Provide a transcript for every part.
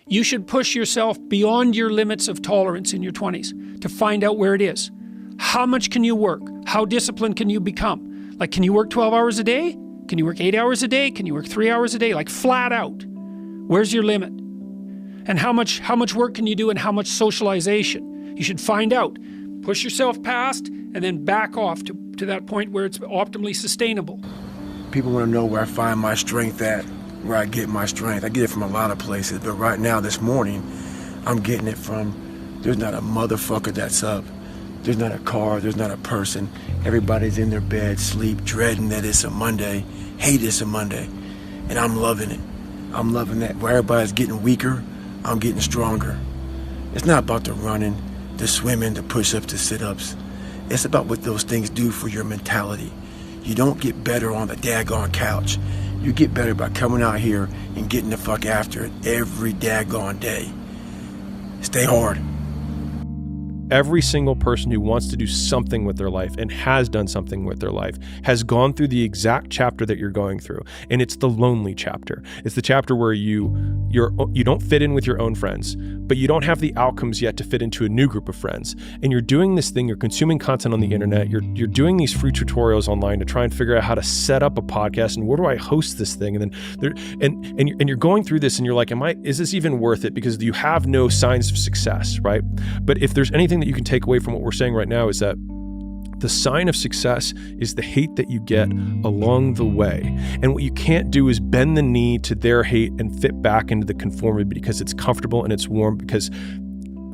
You should push yourself beyond your limits of tolerance in your 20s to find out where it is. How much can you work? How disciplined can you become? Like, can you work 12 hours a day? Can you work 8 hours a day? Can you work 3 hours a day? Like, flat out. Where's your limit? And how much work can you do, and how much socialization? You should find out. Push yourself past and then back off to that point where it's optimally sustainable. People want to know where I find my strength at, where I get my strength. I get it from a lot of places, but right now, this morning, I'm getting it from, there's not a motherfucker that's up. There's not a car, there's not a person. Everybody's in their bed, sleep, dreading that it's a Monday, hate it's a Monday. And I'm loving it. I'm loving that. Where everybody's getting weaker, I'm getting stronger. It's not about the running, the swimming, the push-ups, the sit-ups. It's about what those things do for your mentality. You don't get better on the daggone couch. You get better by coming out here and getting the fuck after it every daggone day. Stay hard. Every single person who wants to do something with their life and has done something with their life has gone through the exact chapter that you're going through. And it's the lonely chapter. It's the chapter where you don't fit in with your own friends, but you don't have the outcomes yet to fit into a new group of friends. And you're doing this thing, you're consuming content on the internet, you're doing these free tutorials online to try and figure out how to set up a podcast and where do I host this thing? And then you're going through this and you're like, is this even worth it? Because you have no signs of success, right? But if there's anything that you can take away from what we're saying right now, is that the sign of success is the hate that you get along the way. And what you can't do is bend the knee to their hate and fit back into the conformity because it's comfortable and it's warm. Because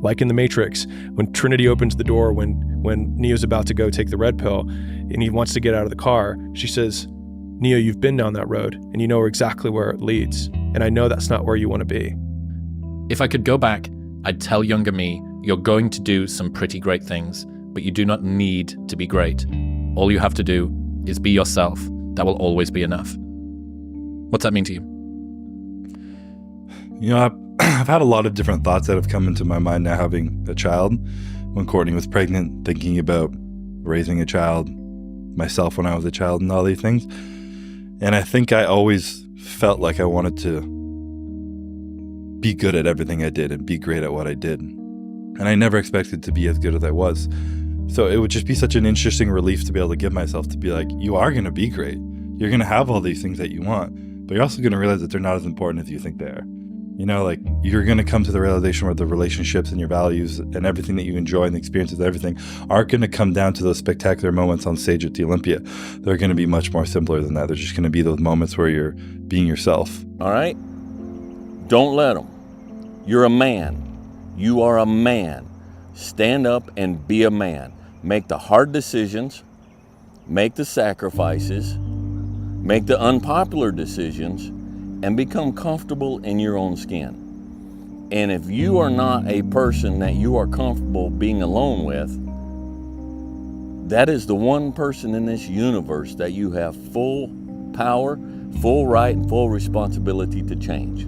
like in the Matrix, when Trinity opens the door, when Neo's about to go take the red pill and he wants to get out of the car, she says, Neo, you've been down that road and you know exactly where it leads. And I know that's not where you want to be. If I could go back, I'd tell younger me, you're going to do some pretty great things, but you do not need to be great. All you have to do is be yourself. That will always be enough. What's that mean to you? You know, I've had a lot of different thoughts that have come into my mind now having a child. When Courtney was pregnant, thinking about raising a child, myself when I was a child and all these things. And I think I always felt like I wanted to be good at everything I did and be great at what I did. And I never expected to be as good as I was. So it would just be such an interesting relief to be able to give myself to be like, you are going to be great. You're going to have all these things that you want, but you're also going to realize that they're not as important as you think they are. You know, like you're going to come to the realization where the relationships and your values and everything that you enjoy and the experiences and everything aren't going to come down to those spectacular moments on stage at the Olympia. They're going to be much more simpler than that. They're just going to be those moments where you're being yourself. All right? Don't let them. You're a man. You are a man. Stand up and be a man. Make the hard decisions. Make the sacrifices. Make the unpopular decisions. And become comfortable in your own skin. And if you are not a person that you are comfortable being alone with, that is the one person in this universe that you have full power, full right, and full responsibility to change.